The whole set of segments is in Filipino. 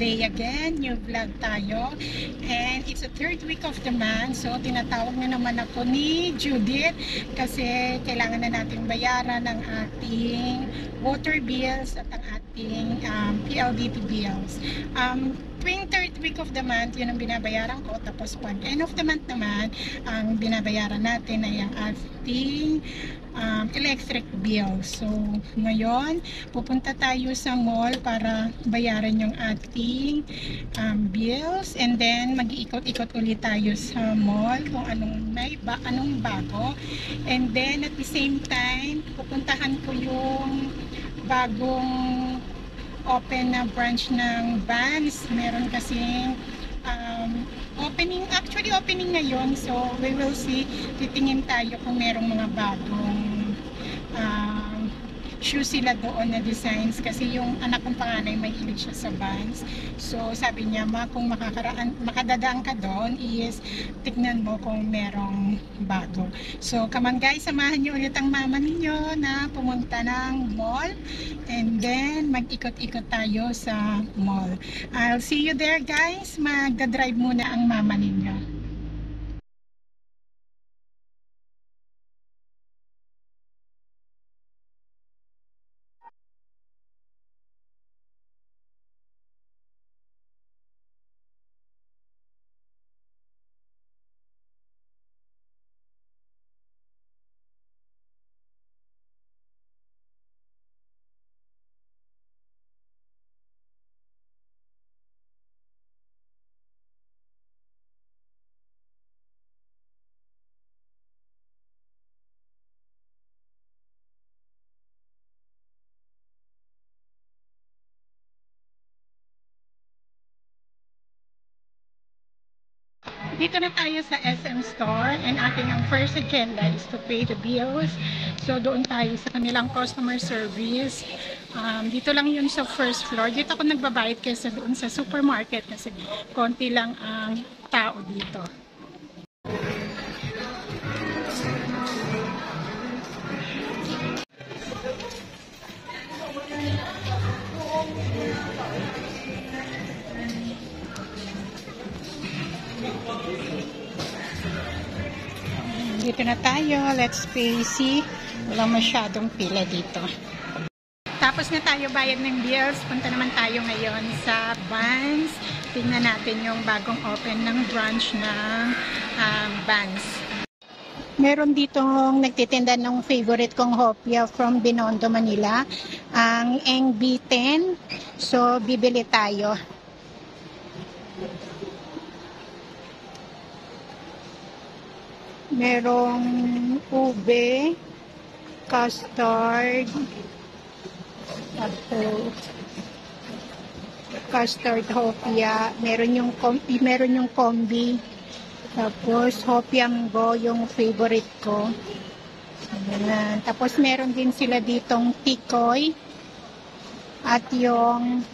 day again, new vlog tayo. And it's the third week of the month. So tinatawag na naman ako ni Judith kasi kailangan na natin bayaran ang ating water bills at ang ating PLDT bills. Tuwing third week of the month, yun ang binabayaran ko. Tapos pag end of the month naman, ang binabayaran natin ay ang ating electric bill. So ngayon, pupunta tayo sa mall para bayaran yung ating bills, and then mag-iikot-ikot ulit tayo sa mall kung anong bago. And then at the same time, pupuntahan ko yung bagong open na branch ng Vans. Meron kasing opening ngayon, so we will see. Titingin tayo kung merong mga bagong shoes sila doon na designs, kasi yung anak kong panganay may hilig siya sa Vans. So sabi niya, kung makadadaan ka doon is tignan mo kung merong bago. So come on guys, samahan niyo ulit ang mama ninyo na pumunta ng mall, and then mag-ikot-ikot tayo sa mall. I'll see you there guys. Magdadrive muna ang mama ninyo. Dito na tayo sa SM Store, and ating ang first agenda is to pay the bills. So doon tayo sa kanilang customer service. Dito lang yun sa first floor. Dito ako nagbabayad kaysa doon sa supermarket kasi konti lang ang tao dito. Dito na tayo, let's pay. See, walang masyadong pila dito. Tapos na tayo bayad ng bills, punta naman tayo ngayon sa Vans. Tingnan natin yung bagong open ng branch ng Vans. Meron ditong nagtitinda ng favorite kong hopia from Binondo, Manila, ang NB10. So bibili tayo. Merong ube, custard, custard hopia, meron yung combi, tapos hopianggo yung favorite ko. Ayan. Tapos meron din sila ditong tikoy at yung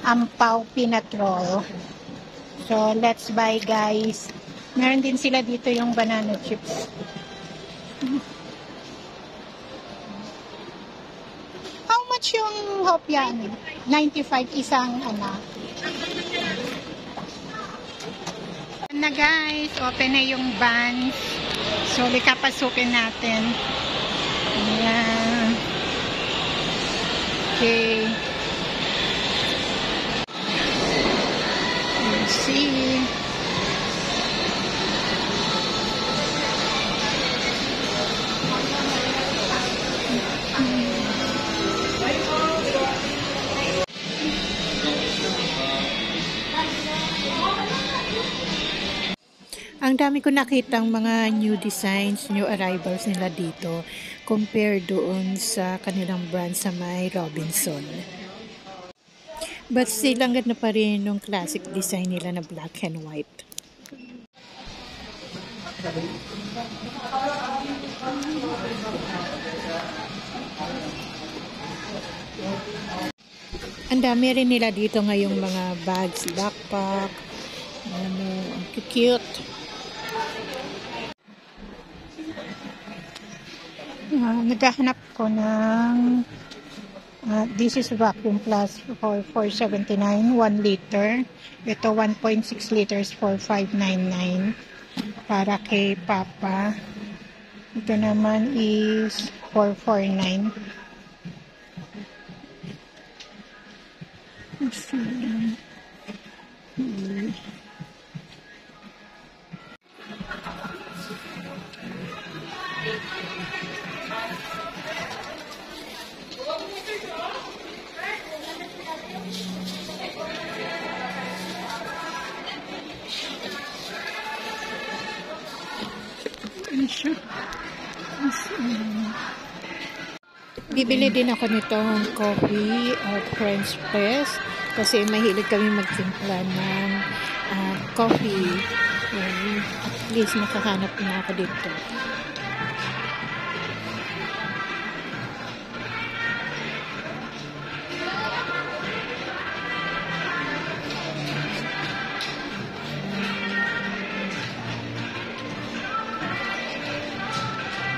ampaw peanut roll. So let's buy guys. Meron din sila dito yung banana chips. How much yung hopya? 95 isang na guys, open na yung Vans. So likapasukin natin. Ayan. Okay. Let's see. Ang dami ko nakitang mga new designs, new arrivals nila dito compared doon sa kanilang brand sa may Robinson. But still, ang ganda pa rin yung classic design nila na black and white. Ang dami rin nila dito ngayong mga bags, backpack, ang cute. Naghahanap ko ng This is Vacuum Plus for 479, 1 liter. Ito 1.6 liters for 599 para kay Papa. Ito naman is 449. Let's see. Bibili din ako nitong coffee or French press kasi mahilig kami magtimpla ng coffee. At least nakahanap na ako dito.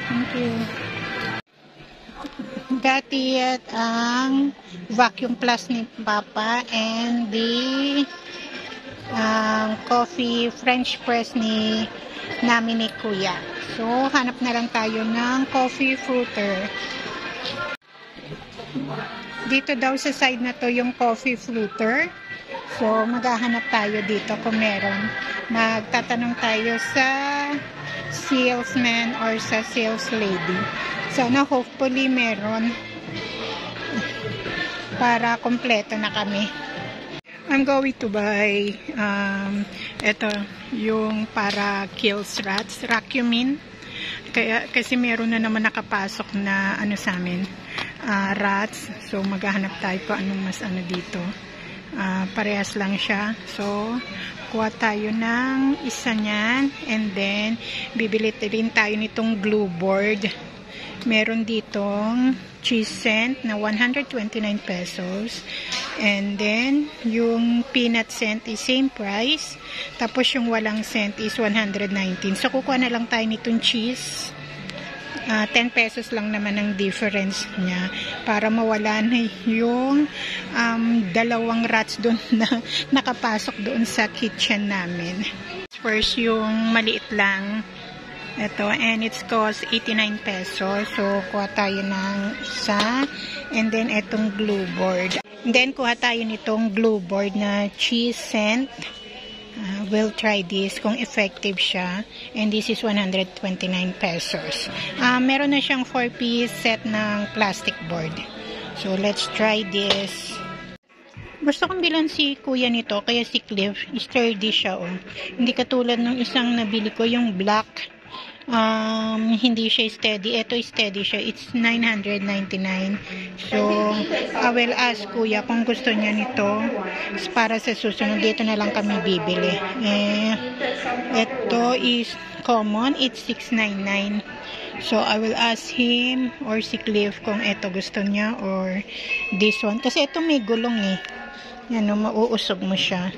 Thank you. Dati at ang Vacuum Plus ni Papa and the coffee French press namin ni Kuya. So, hanap na lang tayo ng coffee fruiter. Dito daw sa side na to yung coffee fruiter. So, maghahanap tayo dito kung meron. Magtatanong tayo sa salesman or sa sales lady. Sana hopefully meron para kompleto na kami. I'm going to buy ito yung para kills rats, Racumin. Kasi meron na naman nakapasok na ano sa amin, rats. So maghahanap tayo kung anong mas ano dito. Parehas lang siya. So kuha tayo ng isa niyan and then bibili din tayo nitong glue board. Meron ditong cheese scent na 129 pesos. And then, yung peanut scent is same price. Tapos yung walang scent is 119. So, kukuha na lang tayo nitong cheese. 10 pesos lang naman ang difference niya para mawala na yung dalawang rats doon na nakapasok doon sa kitchen namin. First, yung maliit lang. Ito, and it's cost 89 pesos. So, kuha tayo ng isa. And then, itong glue board. And then, kuha tayo nitong glue board na cheese scent. We'll try this kung effective siya. And this is 129 pesos. Meron na siyang 4-piece set ng plastic board. So, let's try this. Gusto kong bilan si kuya nito, kaya si Cliff, sturdy siya. Oh. Hindi katulad ng isang nabili ko, yung black. Hindi siya steady. Ito steady siya. It's 999. So, I will ask kuya kung gusto niya nito. Para sa susunod, dito na lang kami bibili. Ito is common. It's 699. So, I will ask him or si Cliff kung ito gusto niya or this one. Kasi ito may gulong eh. Yan, mauusog mo siya.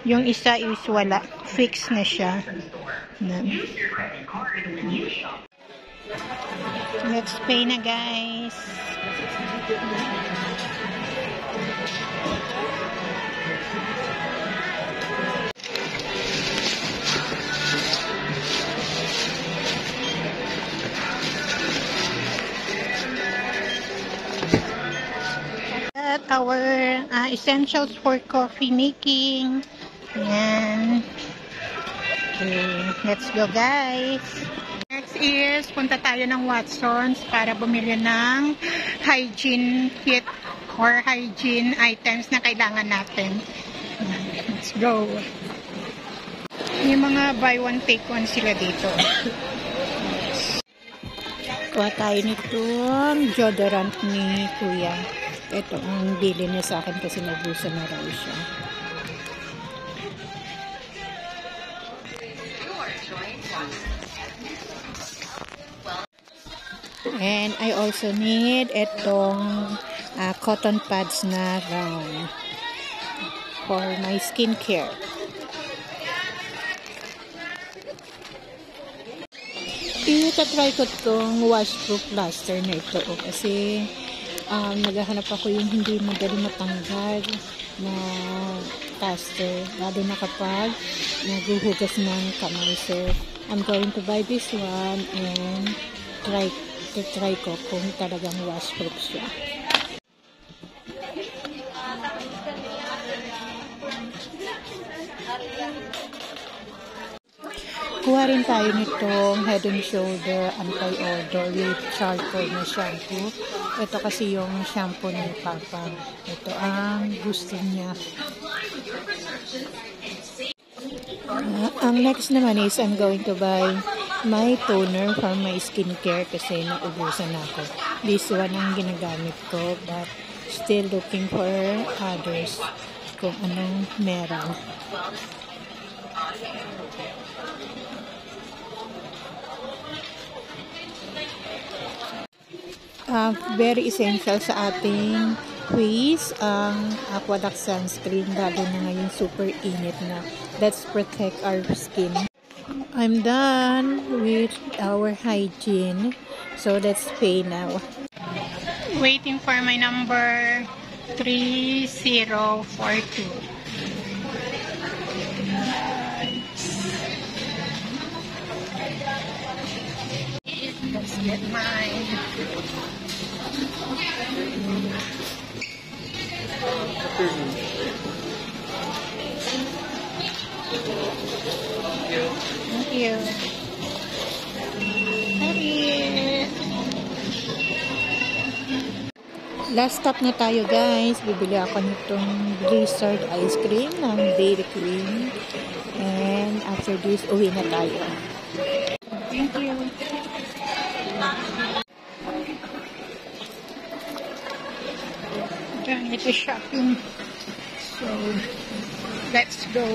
Yung isa is wala. Fix na siya. Let's pay na, guys. At our essentials for coffee making. Yan. Okay, let's go, guys. Next is, punta tayo ng Watson's para bumili ng hygiene kit or hygiene items na kailangan natin. Let's go. Yung mga buy one take one sila dito. Kuha tayo nitong deodorant ni Kuya. Ito ang bili niya sa akin kasi nabusan na raw siya. And I also need itong cotton pads na round for my skincare. Itatry ko itong washproof plaster na ito kasi naghahanap ako yung hindi madali matanggal na caster, lalo na kapag naghuhugas ng kamay. So I'm going to buy this one and try ko kung talagang washproof siya. Kuha rin tayo nitong Head and Shoulder Anti-Odor with charcoal na shampoo. Ito kasi yung shampoo ni Papa. Ito ang gusto niya. Ang next naman is I'm going to buy my toner for my skincare kasi naubusan ako. This one ang ginagamit ko but still looking for others kung anong meron. Very essential sa ating face ang Aqualock sunscreen, lalo na ngayon super init na. Let's protect our skin. I'm done with our hygiene, so let's pay now. Waiting for my number 3042. Let's get mine. Thank you. Last stop na tayo guys. Bibili ako nitong Blizzard ice cream ng Dairy Queen. And after this, uwi na tayo. Thank you. Done with the shopping. So, let's go.